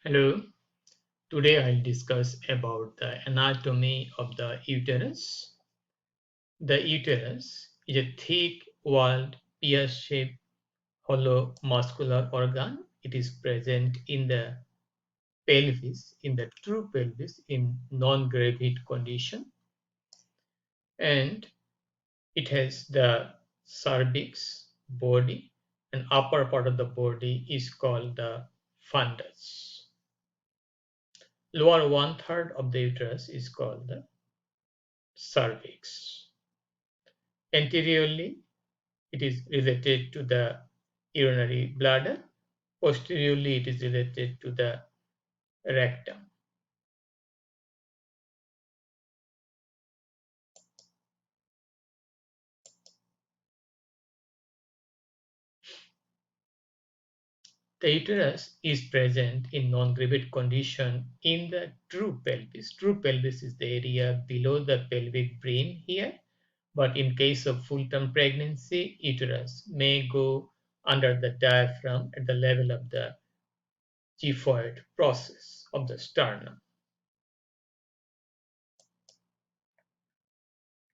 Hello, today I'll discuss about the anatomy of the uterus. The uterus is a thick-walled, pear-shaped, hollow muscular organ. It is present in the pelvis, in the true pelvis, in non-gravid condition, and it has the cervix, body, and upper part of the body is called the fundus. Lower one-third of the uterus is called the cervix. Anteriorly, it is related to the urinary bladder. Posteriorly, it is related to the rectum. The uterus is present in non-gravid condition in the true pelvis. True pelvis is the area below the pelvic brim here, but in case of full-term pregnancy, uterus may go under the diaphragm at the level of the xiphoid process of the sternum.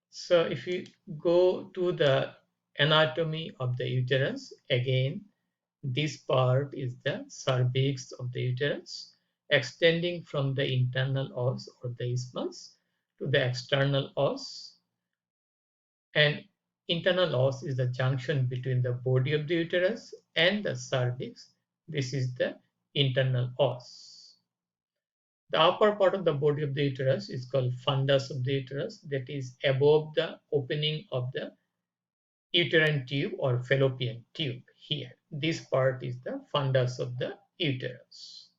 So if you go to the anatomy of the uterus, again, this part is the cervix of the uterus, extending from the internal os or the isthmus to the external os. And internal os is the junction between the body of the uterus and the cervix. This is the internal os. The upper part of the body of the uterus is called fundus of the uterus, that is above the opening of the uterine tube or fallopian tube here. This part is the fundus of the uterus.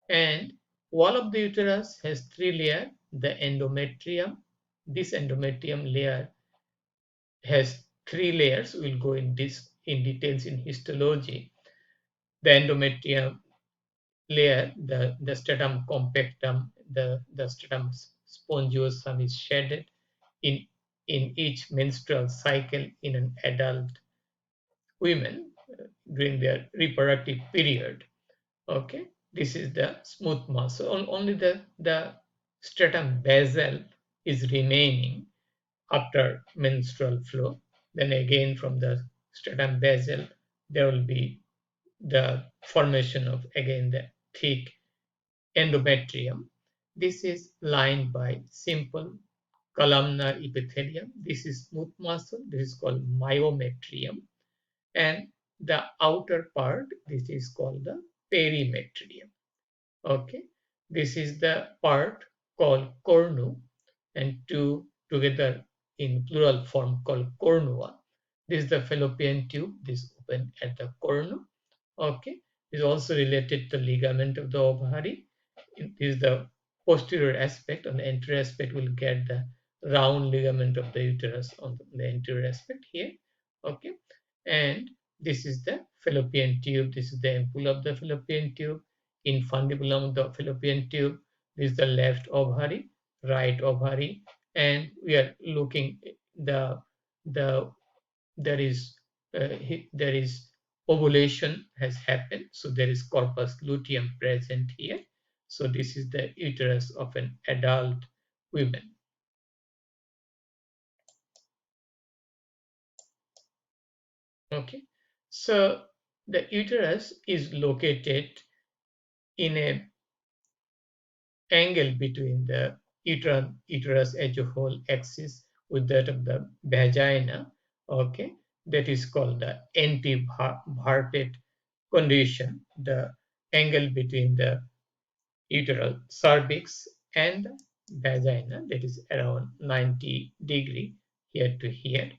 And wall of the uterus has three layers. The endometrium, this endometrium layer has three layers. We'll go in this in details in histology. The endometrium layer, the stratum compactum, the stratum spongiosum is shedded in each menstrual cycle in an adult women during their reproductive period. Okay, this is the smooth muscle. Only the stratum basal is remaining after menstrual flow. Then again from the stratum basal, there will be the formation of again the thick endometrium. This is lined by simple columnar epithelium. This is smooth muscle. This is called myometrium. And the outer part, this is called the perimetrium. Okay, this is the part called cornu, and two together in plural form called cornua. This is the fallopian tube, this open at the cornu. Okay, is also related to ligament of the ovary. It is the posterior aspect. On the anterior aspect will get the round ligament of the uterus on the anterior aspect here. Okay, and this is the fallopian tube. This is the ampoule of the fallopian tube. Infundibulum of the fallopian tube. This is the left ovary, right ovary, and we are looking the there is there is ovulation has happened, so there is corpus luteum present here. So this is the uterus of an adult woman. Okay, so the uterus is located in a angle between the uterus as a whole axis with that of the vagina. Okay, that is called the antiverted condition. The angle between the uteral cervix and vagina, that is around 90° here to here.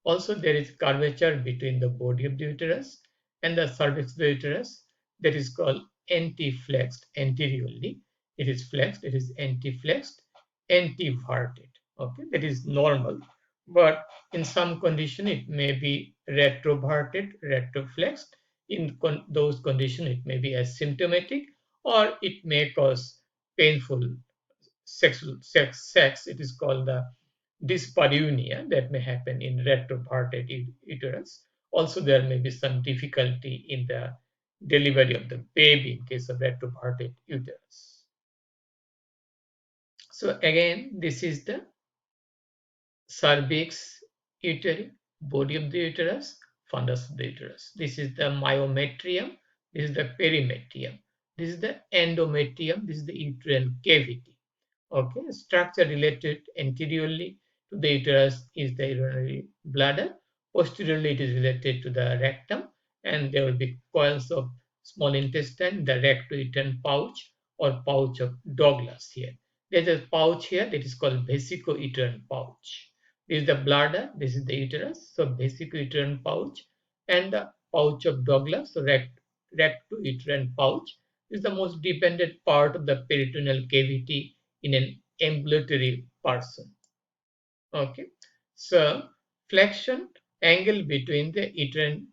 Also, there is curvature between the body of the uterus and the cervix of the uterus, that is called antiflexed anteriorly. It is flexed, it is antiflexed, antiverted. Okay, that is normal. But in some condition, it may be retroverted, retroflexed. In those conditions, it may be asymptomatic or it may cause painful sex. It is called the dyspareunia that may happen in retroverted uterus. Also, there may be some difficulty in the delivery of the baby in case of retroverted uterus. So again, this is the cervix, uteri, body of the uterus, fundus of the uterus. This is the myometrium, this is the perimetrium, this is the endometrium, this is the uterine cavity. Okay, structure related anteriorly to the uterus is the urinary bladder. Posteriorly, it is related to the rectum, and there will be coils of small intestine, the recto-uterine pouch or pouch of Douglas here. There's a pouch here that is called vesico-uterine pouch. This is the bladder, this is the uterus, so vesico-uterine pouch, and the pouch of Douglas, so recto-uterine pouch is the most dependent part of the peritoneal cavity in an ambulatory person. Okay, so flexion angle between the uterine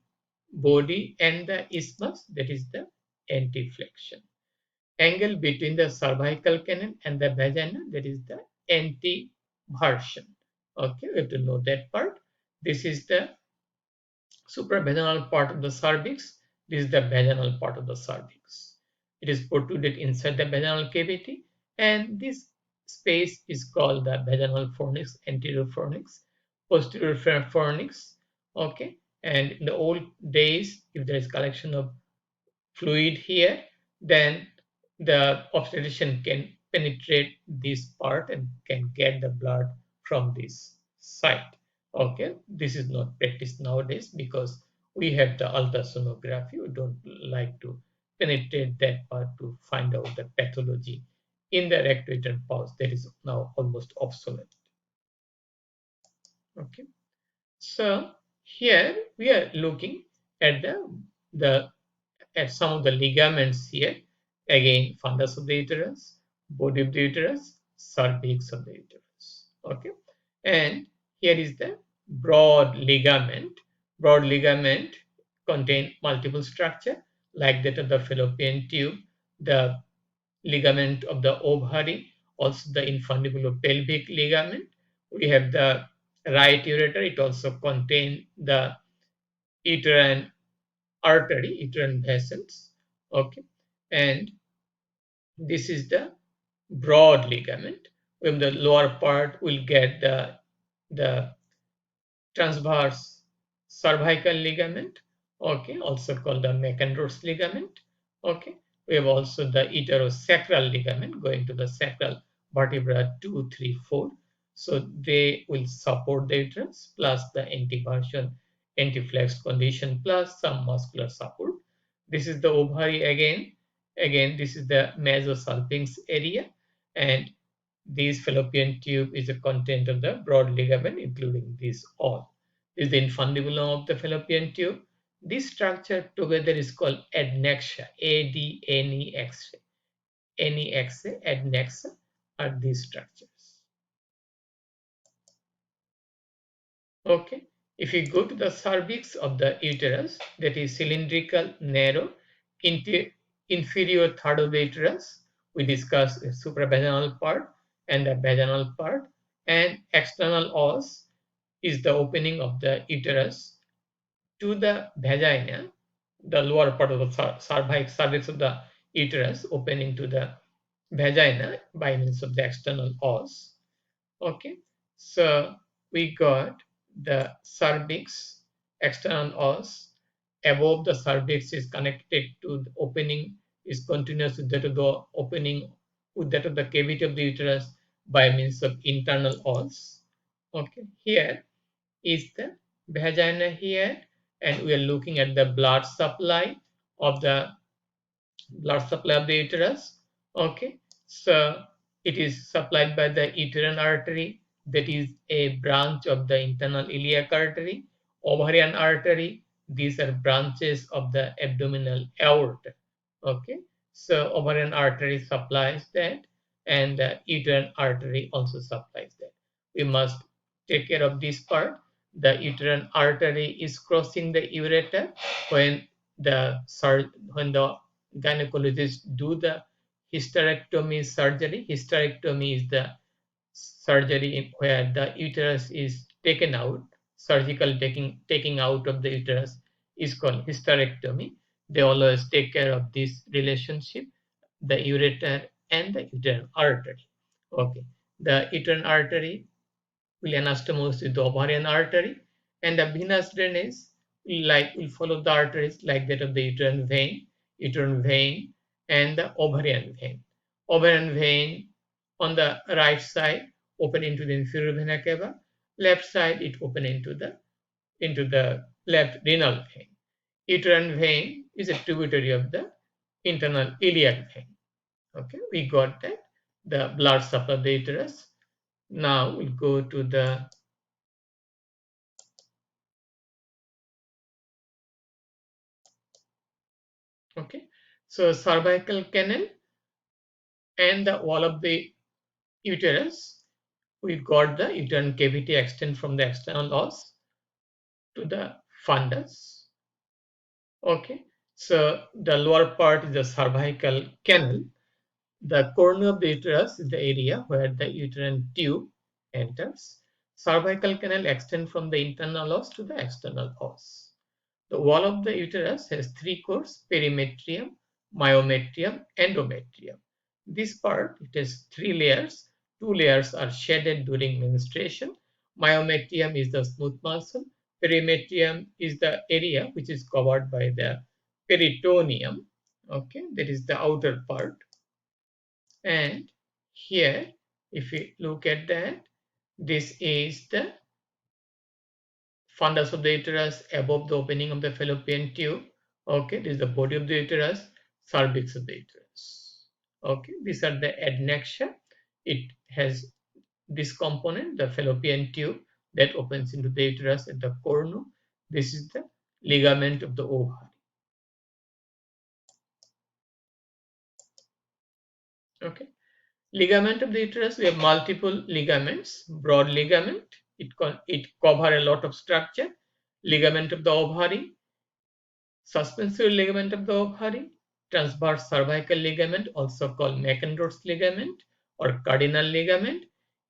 body and the isthmus, that is the anteflexion. Angle between the cervical canal and the vagina, that is the anteversion. Okay, we have to know that part. This is the supravaginal part of the cervix. This is the vaginal part of the cervix. It is protruded inside the vaginal cavity, and this space is called the vaginal fornix, anterior fornix, posterior fornix. Okay, and in the old days, if there is collection of fluid here, then the obstetrician can penetrate this part and can get the blood from this site. Okay, this is not practiced nowadays because we have the ultrasonography. We don't like to penetrate that part to find out the pathology in the rectal pouch. That is now almost obsolete. Okay, so here we are looking at the at some of the ligaments here. Again, fundus of the uterus, body of the uterus, cervix of the uterus. Okay, and here is the broad ligament. Broad ligament contain multiple structure like that of the fallopian tube, the ligament of the ovary, also the infundibulopelvic ligament. We have the right ureter. It also contains the uterine artery, uterine vessels. Okay, and this is the broad ligament. When the lower part will get the transverse cervical ligament, okay, also called the Macandros ligament. Okay, we have also the uterosacral ligament going to the sacral vertebra 2, 3, 4. So they will support the uterus plus the anteversion, anteflex condition plus some muscular support. This is the ovary again. Again, this is the mesosalpinx area, and this fallopian tube is the content of the broad ligament, including this all. This is the infundibulum of the fallopian tube. This structure together is called adnexa, A-D-N-E-X-A. N-E-X-A, adnexa are these structures. Okay, if you go to the cervix of the uterus, that is cylindrical, narrow, inferior third of the uterus, we discussed the supravaginal part and the vaginal part, and external os is the opening of the uterus to the vagina, the lower part of the cervix of the uterus opening to the vagina by means of the external os. Okay, so we got the cervix, external os. Above the cervix is connected to the opening, is continuous with that of the opening, with that of the cavity of the uterus by means of internal os. Okay, here is the vagina here, and we are looking at the of the blood supply of the uterus. Okay, so it is supplied by the uterine artery, that is a branch of the internal iliac artery, ovarian artery. These are branches of the abdominal aorta. Okay, so ovarian artery supplies that, and the uterine artery also supplies that. We must take care of this part. The uterine artery is crossing the ureter when the gynecologists do the hysterectomy surgery. Hysterectomy is the surgery where the uterus is taken out. Surgical taking out of the uterus is called hysterectomy. They always take care of this relationship, the ureter and the uterine artery. Okay, the uterine artery will anastomose with the ovarian artery, and the venous drainage will follow the arteries like that of the uterine vein, and the ovarian vein. Ovarian vein on the right side open into the inferior vena cava, left side it open into the left renal vein. Uterine vein is a tributary of the internal iliac vein. Okay, we got that. The blood supply of the uterus. Now we'll go to the okay. So cervical canal and the wall of the uterus. We got the uterine cavity extend from the external os to the fundus. Okay. So the lower part is the cervical canal. The corner of the uterus is the area where the uterine tube enters. Cervical canal extends from the internal os to the external os. The wall of the uterus has three cores: perimetrium, myometrium, endometrium. This part it has three layers. Two layers are shaded during menstruation. Myometrium is the smooth muscle. Perimetrium is the area which is covered by the peritoneum. Okay, that is the outer part. And here, if we look at that, this is the fundus of the uterus above the opening of the fallopian tube. Okay, this is the body of the uterus, cervix of the uterus. Okay, these are the adnexa. It has this component, the fallopian tube, that opens into the uterus at the cornu. This is the ligament of the ovary. Okay. Ligament of the uterus, we have multiple ligaments. Broad ligament, it cover a lot of structure. Ligament of the ovary, suspensory ligament of the ovary, transverse cervical ligament, also called Mackendorf's ligament or cardinal ligament,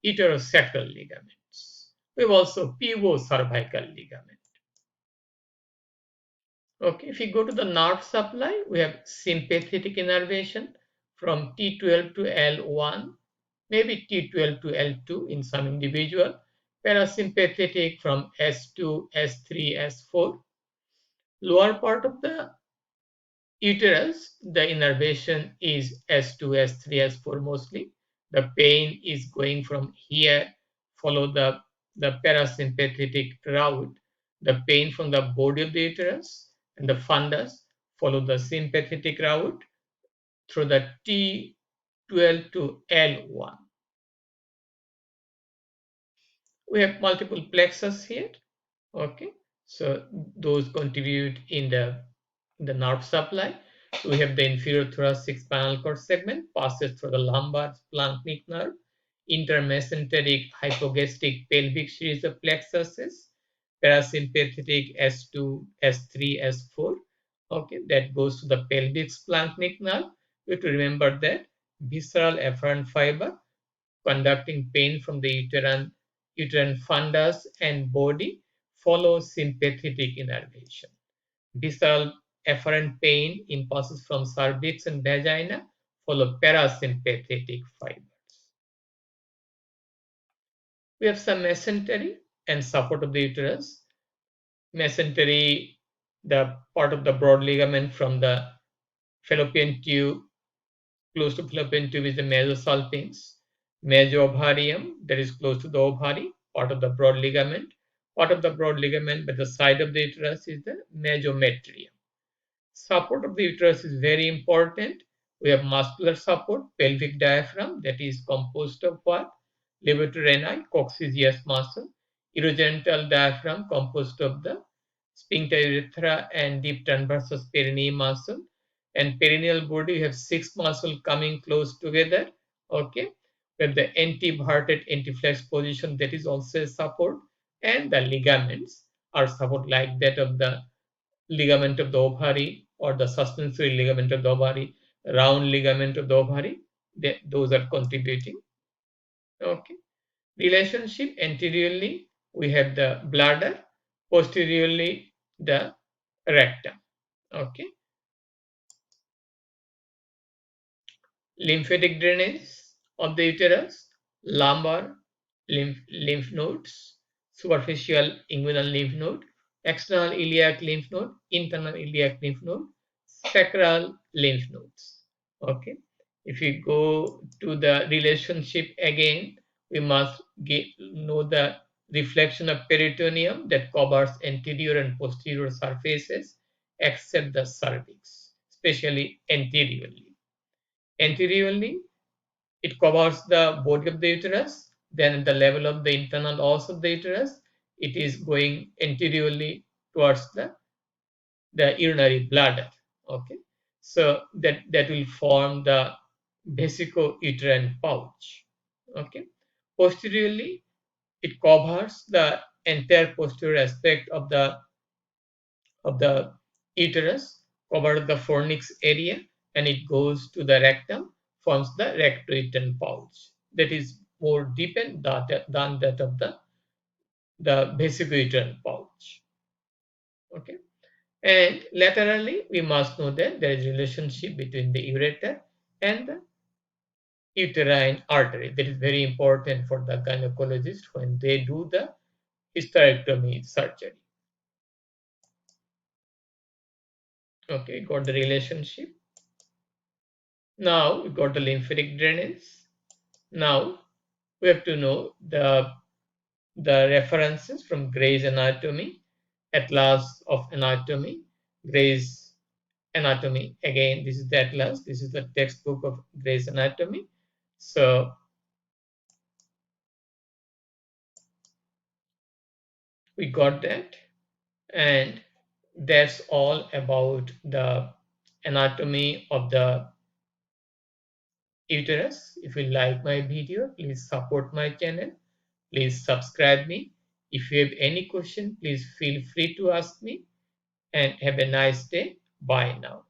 uterosacral ligaments. We have also pivocervical ligament. Okay, if you go to the nerve supply, we have sympathetic innervation from T12 to L1, maybe T12 to L2 in some individual, parasympathetic from S2, S3, S4. Lower part of the uterus, the innervation is S2, S3, S4 mostly. The pain is going from here, follow the parasympathetic route. The pain from the body of the uterus and the fundus follow the sympathetic route through the T12 to L1. We have multiple plexus here. Okay, so those contribute in the nerve supply. We have the inferior thoracic spinal cord segment passes through the lumbar splanchnic nerve, intermesenteric hypogastric pelvic series of plexuses, parasympathetic S2, S3, S4. Okay, that goes to the pelvic splanchnic nerve. You have to remember that visceral afferent fiber conducting pain from the uterine fundus and body follows sympathetic innervation. Visceral afferent pain impulses from cervix and vagina follow parasympathetic fibers. We have some mesentery and support of the uterus. Mesentery, the part of the broad ligament from the fallopian tube, close to fallopian tube is the mesosalpinx. Mesoovarium, that is close to the ovary, part of the broad ligament. Part of the broad ligament by the side of the uterus is the mesometrium. Support of the uterus is very important. We have muscular support, pelvic diaphragm, that is composed of what? Levator coccygeus muscle. Urogenital diaphragm composed of the sphincter urethra and deep transversus perineum muscle. And perineal body, you have six muscles coming close together. Okay, we have the anteverted antiflex position, that is also a support, and the ligaments are support like that of the ligament of the ovary or the suspensory ligament of the ovary, round ligament of the ovary. Those are contributing. Okay, relationship: anteriorly we have the bladder, posteriorly the rectum. Okay, lymphatic drainage of the uterus, lumbar lymph nodes, superficial inguinal lymph node, external iliac lymph node, internal iliac lymph node, sacral lymph nodes. Okay. If we go to the relationship again, we must know the reflection of peritoneum that covers anterior and posterior surfaces except the cervix, especially anteriorly. Anteriorly, it covers the body of the uterus. Then at the level of the internal walls of the uterus, it is going anteriorly towards the urinary bladder. Okay, so that will form the vesico-uterine pouch. Okay, posteriorly, it covers the entire posterior aspect of the uterus, covers the fornix area, and it goes to the rectum, forms the recto-uterine pouch. That is more deepened than that of the vesico-uterine pouch. Okay. And laterally, we must know that there is a relationship between the ureter and the uterine artery. That is very important for the gynecologist when they do the hysterectomy surgery. Okay, got the relationship. Now we got the lymphatic drainage. Now we have to know the references from Gray's Anatomy, Atlas of Anatomy, Gray's Anatomy. Again, this is the atlas. This is the textbook of Gray's Anatomy. So we got that, and that's all about the anatomy of the uterus. If you like my video, please support my channel. Please subscribe me. If you have any question, please feel free to ask me, and have a nice day. Bye now.